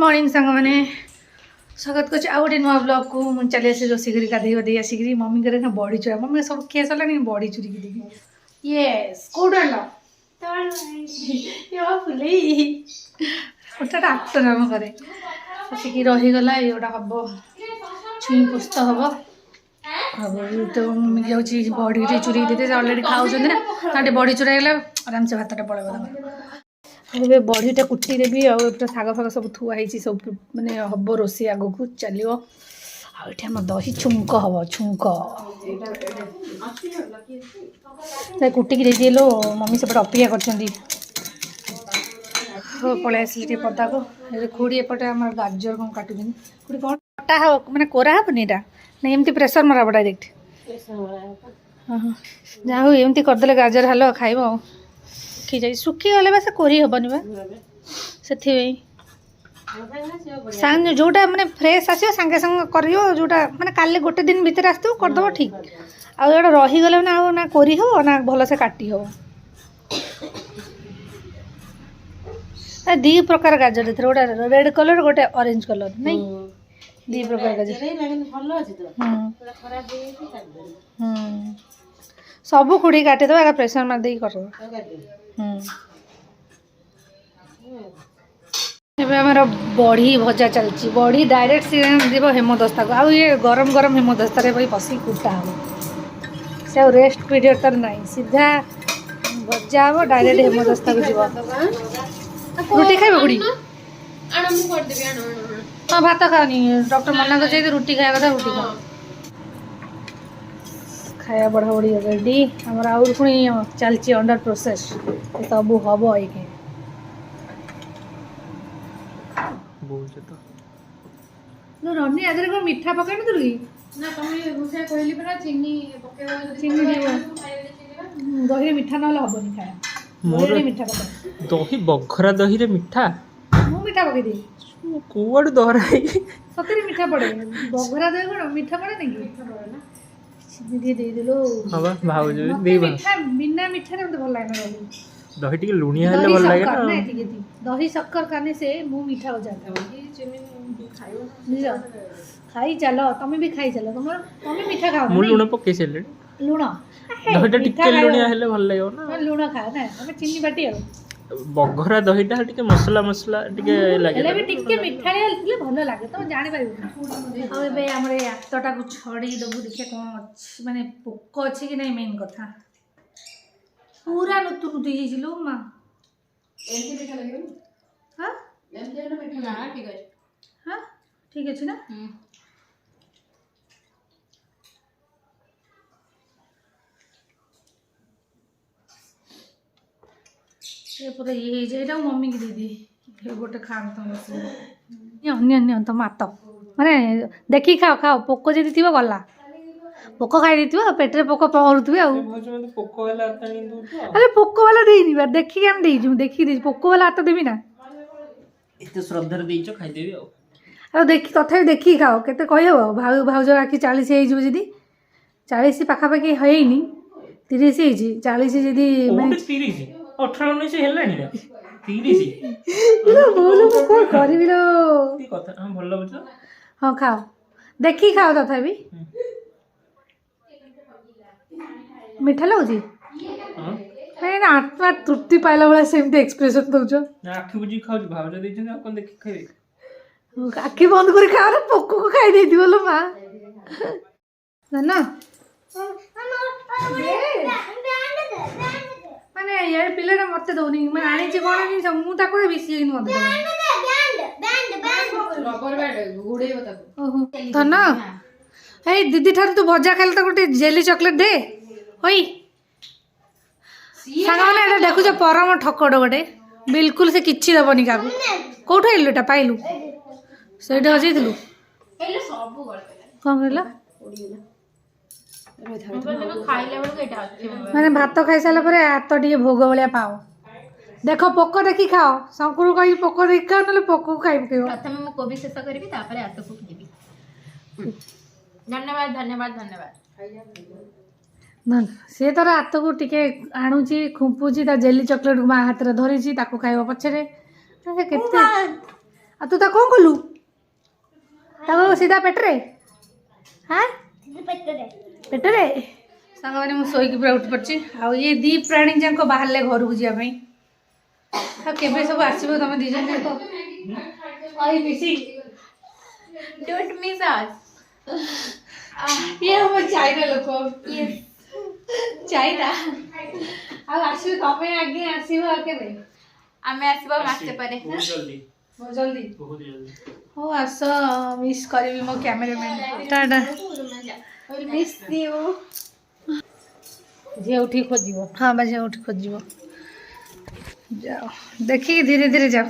Morning सांग मैंने स्वागत कर गोटे नुआ ब्लॉग को मुझे चली आसी रोसे कर गाधे गाधे आसिक मम्मी कर बड़ी चूरा मम्मी सब किए सारा बड़ी चूरी की देवी येस कौट आन फुले गोटा आट नाम करे आसिक रहीगला योटा हम छुई पुस्त हम अब तो मम्मी जाऊँगी बड़ी चूरी देते अलरेडी खाऊँ ना बड़ी चूरा आराम से भातटा पड़ेगा ए बड़ीटा कुटी देवी आग फाग सब थुआई सब मानने हम रोसे आग को चलो आम दही छुंक हम छुंक कुटिकी देलो मम्मी सेपटे अपेक्षा कर पलि आसली पदा को खुड़ी एपटे आम गाजर कौन काटुन खुड़ी कौन कटा हे मैंने कोरा हेनी यहाँ ना एमती प्रेसर मरा डायरेक्ट जहाँ एमती करदे गाजर हाल खाइब सुखी गले बस कोरी हेनी से जोटा माने फ्रेश आसो सांगे सांगे कर जोटा माने काले गोटे दिन भितर आसो करदेव ठीक आउ रहीगले ना कोरी हो ना भल से काटी हो दी प्रकार गाजर देते गोटे रेड कलर गोटे ऑरेंज कलर नहीं दी प्रकार गाजर सब खुड़ी काटिदेव एका प्रेसर मार दे कर आमर बड़ी भजा चलती बड़ी डायरेक्ट सी जीव हेमदस्ता को आउ ये गरम गरम हेमदस्ता पशि कुटा हम से रेस्ट पीरियड तर ना सीधा भजा हम डायरेक्ट हेमदस्ता को जीव रुटी खाइब बुढ़ी हाँ भात खाओनी डॉक्टर मना कर रुटी खाया कथा रुटी खा खाया बढ़ा बढ़ी रेडी आमर आउर पुणी चलती अंडर प्रोसेस सब हम ये रनी आज मीठा पकड़ नु ना तुम कहली परा चीनी चीनी दही मीठा ना हेनी खाया मोर मीठा पकड़ दही बघरा दही रे मीठा मु मीठा पकई दे कुआड़ दोहराई सतरे मीठा पड़े बघरा दही कौन मीठा पड़े नहीं मीठा पड़े ना चीनी दे देलो हां भाउज दे मीठा बिना मीठा रे मते भल लागे ना दही टिके लुणिया हेले भल लागे ना दही शक्कर खाने से मुंह मीठा हो जाता है खाई चलो तुम भी खाई चलो तुम मीठा खाओ मु लुण पके सेले लुण दहीटा टिके लुणिया हेले भल लागो ना लुण खाओ ना हमें चीनी बाटी आ बघरा दहीटा टिके मसला मसला टिके लागे हेले भी टिके मीठा हेले भल लागे तो जानि पारिबो आ बे हमरे आतटा को छड़ी दबु देखिए कोन अछि माने पोक अछि कि नहीं मेन कथा पूरा नतु नुतु हिजिलो मा एंती मीठा लागे हां एंती ना मीठा ना ठीक है हाँ ठीक है ना ये पूरा ये मम्मी की दीदी गोटे खात तुम आत माने देखी खाओ खाओ पोक जी थी गला पोक खाई पेटे पोक पहरुवे अरे पोक वाला देनी बार देखिए हम देजु देखी पोक वाला हाथ देवी ना इते श्रद्धा देइछ खाई देबी आ देखी तथा देखी खाओ केते कह भाउज आखि 40 जी 40 पाखापाखि हैनी 30 40 जदि 30 18 19 हेलानी 30 बोलो कोन करबी लो ती कथा हम भल्ला बुझ हां खाओ देखी खाओ तथा भी मीठा लगुची हां ना आत्मा तृप्ति पाइला वाला सेमती एक्सप्रेशन दउछ आखि बुझी खाउ भाउज देइछ ना कोन देखि खाइबे आखि बंद कर खा पोक को खाई दे बोलो माँ ना माने यार पिलाटा मत दौनी मैं आनी कौन जिन मुझे बेसी मत धन ए दीदी ठार तू भजा खाइल तो गोटे जेली चॉकलेट दे होई सांग मैंने देखुच परम ठकड़ गोटे बिल्कुल से किछि दबनी का कौट आइलु एटा पाइलु सेठ हजे कौन कहला मैंने भात खाई सारा हाथ टे भोग भाया पाओ देख पोक देखी खाओ शंकुर कही पोक देखी खाओ ना पोक को खाई पकेब प्रथम मु कोबी शेष करी तापर हाथ को जीवी धन्यवाद धन्यवाद धन्यवाद सी तार हाथ को टिके आणुची खुंपुची जेली चॉकलेट माँ हाथ में धरी खाइब पछरे ଆଉ ତୁ ତା କ'ଣ କଲୁ ତାକୁ ସିଧା ପେଟରେ ହାଁ ପେଟରେ ସାଙ୍ଗମାନେ ମୁଁ ଶୋଇକି ପୁରା ଉଠି ପଡ଼ିଛି ଆଉ ଇଏ ଦି ପ୍ରାଣୀ ଯାକ ବାହାରିଲେ ଘରକୁ ଯିବା ପାଇଁ ଆଉ କେବେ ସବୁ ଆସିବ ତମେ ଦି ଜଣ ଯାକ Don't miss us. ଇଏ ଆମ ଚାଇନା ଲୋକ ଚାଇନା ଆଉ ଆସିବ ତମେ ଆଗେ ଆସିବ ଆଉ କେବେ ଆମେ ଆସିବା ମାସେ ପରେ। ବହୁତ ଜଲ୍ଦି ଜଲ୍ଦି ବହୁତ ଜଲ୍ଦି। ହଉ ଆସ ମିସ୍ କରିବି ମୋ କ୍ୟାମେରାମ୍ୟାନ୍ ଟାଟା ମିସ୍ ୟୁ ଝିଅ ଉଠି ଖୋଜିବ ହଁ ବା ଝିଅ ଉଠି ଖୋଜିବ ଯାଅ ଦେଖିକି ଧୀରେ ଧୀରେ ଯାଅ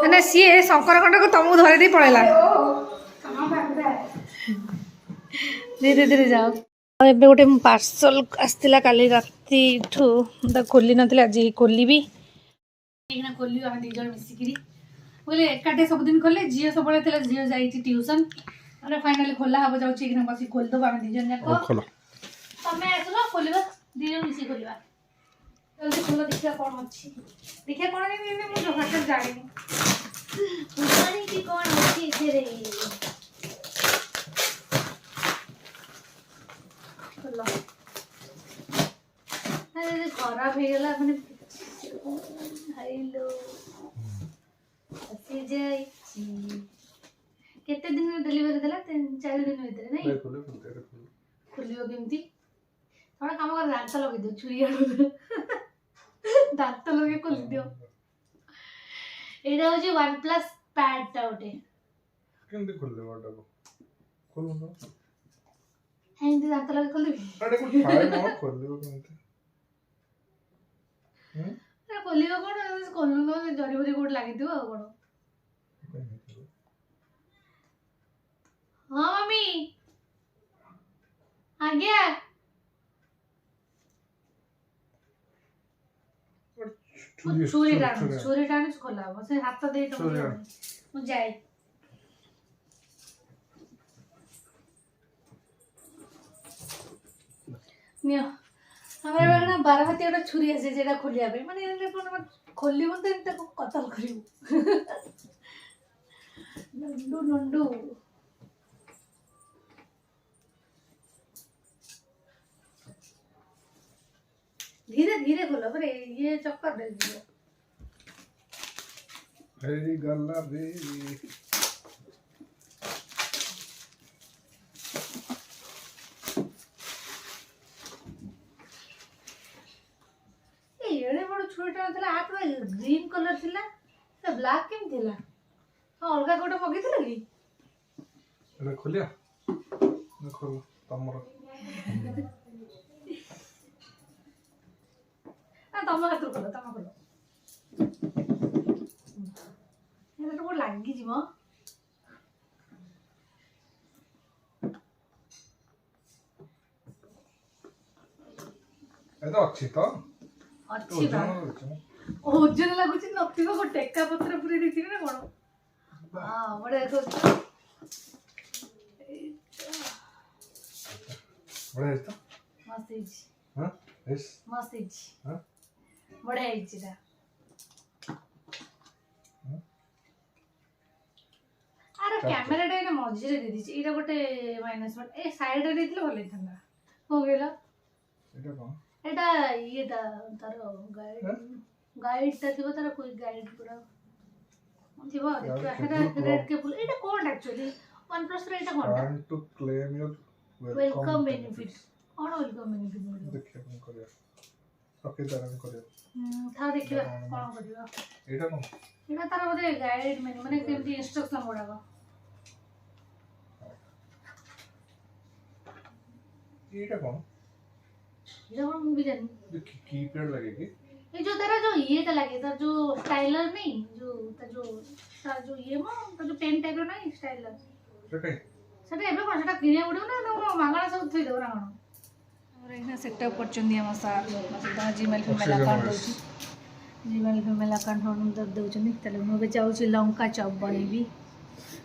ମାନେ ସିଏ ଶଙ୍କର ଖଣ୍ଡକୁ ତମକୁ ଧରି ଦେଇ ପଳେଇଲା ଧୀରେ ଧୀରେ ଯାଅ ଆଉ ଏବେ ଗୋଟେ ପାର୍ସଲ ଆସିଥିଲା କାଲି ରାତିଠୁ ତାକୁ ଖୋଲି ନଥିଲା ଆଜି ଖୋଲିବି ଏଇନା ଖୋଲିବି ଆମେ 2 ଜଣ ମିଶିକିରି ବୋଲେ ଏକାଠି ସବୁଦିନ ଖୋଲେ ଝିଅ ସବୁବେଳେ ଥିଲା ଝିଅ ଯାଇଛି ଟ୍ୟୁସନ୍ ମାନେ ଫାଇନାଲି ଖୋଲା ହବ ଯାଉଛି ଏଇନା ବସିକି ଖୋଲିଦେବୁ ଆମେ 2 ଜଣ ଯାକ ତମେ ଆସୁନ ଖୋଲିବା 2 ଜଣ ମିଶିକି ଖୋଲିବା ଜଲ୍ଦି ଖୋଲ ଦେଖିବା କ'ଣ ଅଛି ଦେଖିବା କ'ଣ ମୁଁ ହଠାତ୍ ଜାଣିନି ଜାଣିକି କ'ଣ ଅଛି ଏଥିରେ? ଖୋଲ ଖରାପ ହେଇଗଲା ମାନେ ହାଇଲୋ ଆସିଯାଇଛି କେତେ ଦିନରେ ଡେଲିଭରି ଦେଲା 3-4 ଦିନ ଭିତରେ ନାଇଁ ଖୋଲିବ କେମିତି କ'ଣ କାମ କର ଦାନ୍ତ ଲଗେଇ ଦିଅ ଛୁରୀ ଆଣୁ ଦାନ୍ତ ଲଗେଇ ଖୋଲିଦିଅ ଏଇଟା ହଉଛି OnePlus ପ୍ୟାଡ୍ଟା ଗୋଟେ କେମିତି ଖୋଲିଦେବ ଏଟାକୁ ଖୋଲୁନ ଏମିତି ଦାନ୍ତ ଲଗେଇ ଖୋଲିବି ଆରେ କୋ ଥାଏ ନ ଖୋଲିବ କେମିତି ଖୋଲିବ କ'ଣ ଖୋଲୁନ ଜରି ଭରି କୋଉଠି ଲାଗିଥିବ ଆଉ କ'ଣ ହଁ ମମି ଆଜ୍ଞା ଛୁରୀ ଟାଣୁଛି ଖୋଲା ହବ ସେ ହାତ ଦେଇ ମୁଁ ଯାଏ ନିଅ ଆମର ଏବେ ବାରହାତି ଗୋଟେ ଛୁରୀ ଆସେ ଯେଟା ଖୋଲିବା ପାଇଁ ମାନେ କ'ଣ ଖୋଲିବ ତ ତାକୁ କତଲ କରିବୁ ନଣ୍ଡୁ ନଣ୍ଡୁ धीरे धीरे खोलो पर ये चक्कर दे दियो हेरी गल्ला रे एड़े बड़ छुरीटा नथला आ पूरा ग्रीन कलर थिला से ब्लैक केम थिला अलगा कोटा मगिथिला कि एटा खोलिया न खोल तमरो तम हाथ खोल तम खोल तो लगी जी अच्छी तो अच्छी ओजन लगुच नथिबो को टेका पत्र पुरी देथिबे ना कोन हां बडे देखो बड़े है तो मस्त है हां यस मस्त है हां बड़े है इचरा अरे कैमरा डे ना मझिरे दे दिछि एटा गोटे माइनस बट ए साइड रे देथिले भले थांदा हो गेला एटा कोन एटा येटा तारो गाइड ता थिबो तारो कोई गाइड पूरा थिबो देखा हेटा रेड के फुल एटा कोन एक्चुअली OnePlus रे एटा कोन want to claim your welcome benefit कोन वेलकम बेनिफिट देखिए कोन करिया ओके दरन करिया था देखिबा कोन करिबा एटा कोन एटा तारो बोले गाइड माने केमती इंस्ट्रक्शन गुडाको एटा कोन ये कोन मूवी जानी कीपैड लगेगी ये जो तेरा जो ये ता लगे तार जो स्टाइलर नहीं जो तार जो ये मो तार जो पेन टाइप रो नहीं स्टाइलर सेटा सेटा एबे कोन सेटा किने उडो ना ना मांगला सब थई दो ना कोन और इना सेटअप करचंदी हम सार दा जीमेल फीमेल अकाउंट दोची जीमेल फीमेल अकाउंट हम दउचंदी तले मो बे जाउची लंका चॉप बनेबी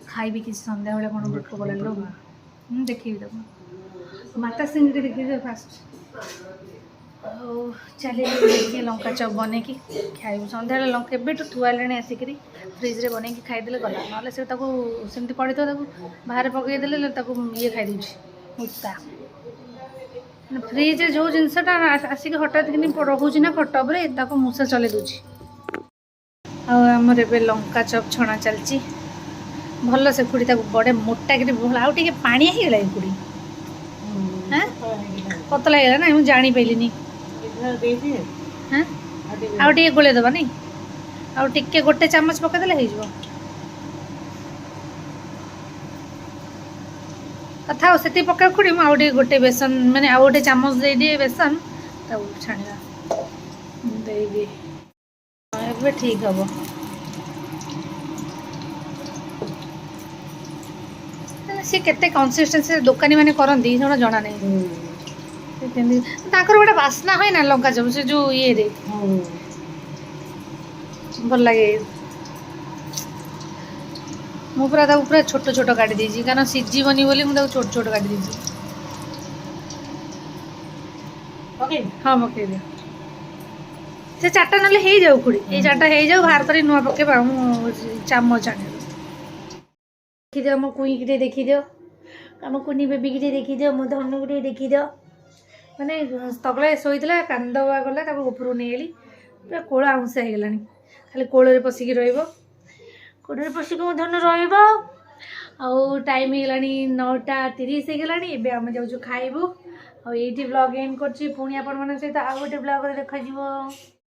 खाइबी कि संध्या बेले कोन बुक बोले लो देखिबी तो माता सिंह रे देखि फास्ट ଆଉ ଚାଲିଲେ ଲଙ୍କା ଚପ୍ ବନେଇକି ଖାଇବୁ ସନ୍ଧ୍ୟାବେଳେ ଲଙ୍କା ଏବେଠୁ ଥୁଆଇଲେଣି ଆସିକିରି ଫ୍ରିଜ୍ରେ ବନେଇକି ଖାଇଦେଲେ ଗଲା ନହେଲେ ସେ ତାକୁ ସେମିତି ପଡ଼ିଥିବ ତାକୁ ବାହାରେ ପକାଇଦେଲେ ତାକୁ ଇଏ ଖାଇଦେଉଛି ମୂଷା ଫ୍ରିଜ୍ରେ ଯେଉଁ ଜିନିଷଟା ଆସିକି ହଠାତ୍ କିନି ରହୁଛି ନା ଖଟପରେ ତାକୁ ମୂଷା ଚଲେଇ ଦେଉଛି। ଆଉ ଆମର ଏବେ ଲଙ୍କା ଚପ୍ ଛଣା ଚାଲିଛି ଭଲ ସେ ଖୁଡ଼ି ତାକୁ ବଡ଼େ ମୋଟାକିରି ଭଲ ଆଉ ଟିକେ ପାଣିଆ ହେଇଗଲା ଏ ଖୁଡ଼ି ହଁ ପତଳା ହେଇଗଲା ନା ମୁଁ ଜାଣିପାରିଲିନି ହଁ ଆଉ ଟିକେ ଗୋଳେଇ ଦେବା ନାଇଁ ଆଉ ଟିକେ ଗୋଟେ ଚାମଚ ପକାଇଦେଲେ ହେଇଯିବ କଥା ଆଉ ସେତିକି ପକାଇ ଖୁଡ଼ି ମୁଁ ଆଉ ଟିକେ ଗୋଟେ ବେସନ ମାନେ ଆଉ ଗୋଟେ ଚାମଚ ଦେଇଦିଏ ବେସନ ତାକୁ ଛାଣିବା ଦେଇଦିଏ ଏବେ ଠିକ୍ ହେବ। ସେ କେତେ କନସିଷ୍ଟେନ୍ସି ଦୋକାନୀମାନେ କରନ୍ତି ସେଗୁଡ଼ା ଜଣା ନାହିଁ ତାଙ୍କର ଗୋଟେ ବାସ୍ନା ହୁଏ ନା ଲଙ୍କା ଚପ୍ ସେ ଯେଉଁ ଇଏରେ ଭଲ ଲାଗେ। ମୁଁ ପୁରା ତାକୁ ପୁରା ଛୋଟ ଛୋଟ କାଟି ଦେଇଛି କାରଣ ସିଝିବନି ବୋଲି ମୁଁ ତାକୁ ଛୋଟ ଛୋଟ କାଟି ଦେଇଛି। ହଁ ପକେଇଦିଅ ସେ ଚାରିଟା ନହେଲେ ହେଇଯାଉ ଖୁଡ଼ି ଏଇ ଚାରିଟା ହେଇଯାଉ ବାହାର କରି ନୂଆ ପକେଇବା ମୁଁ ଚାମଚ ଆଣିବି। ଦେଖିଦିଅ ମୋ କୁଇଁକି ଟିକେ ଦେଖିଦିଅ ଆମ କୁନି ବେବିକି ଟିକେ ଦେଖିଦିଅ ମୋ ଧନୁକୁ ଟିକେ ଦେଖିଦିଅ ମାନେ ତଗଳେ ଶୋଇଥିଲା କାନ୍ଦବା ଗଲା ତାକୁ ଉପରକୁ ନେଇଗଲି ପୁରା କୋଳ ଆଉଁସା ହେଇଗଲାଣି ଖାଲି କୋଳରେ ପଶିକି ରହିବ କୋଳରେ ପଶିକି ମୋ ଧନୁ ରହିବ। ଆଉ ଟାଇମ୍ ହେଇଗଲାଣି 9:30 ହେଇଗଲାଣି ଏବେ ଆମେ ଯାଉଛୁ ଖାଇବୁ ଆଉ ଏଇଠି ବ୍ଲଗ୍ ଏଣ୍ଡ କରୁଛି ପୁଣି ଆପଣମାନଙ୍କ ସହିତ ଆଉ ଗୋଟେ ବ୍ଲଗ୍ରେ ଦେଖାଯିବ।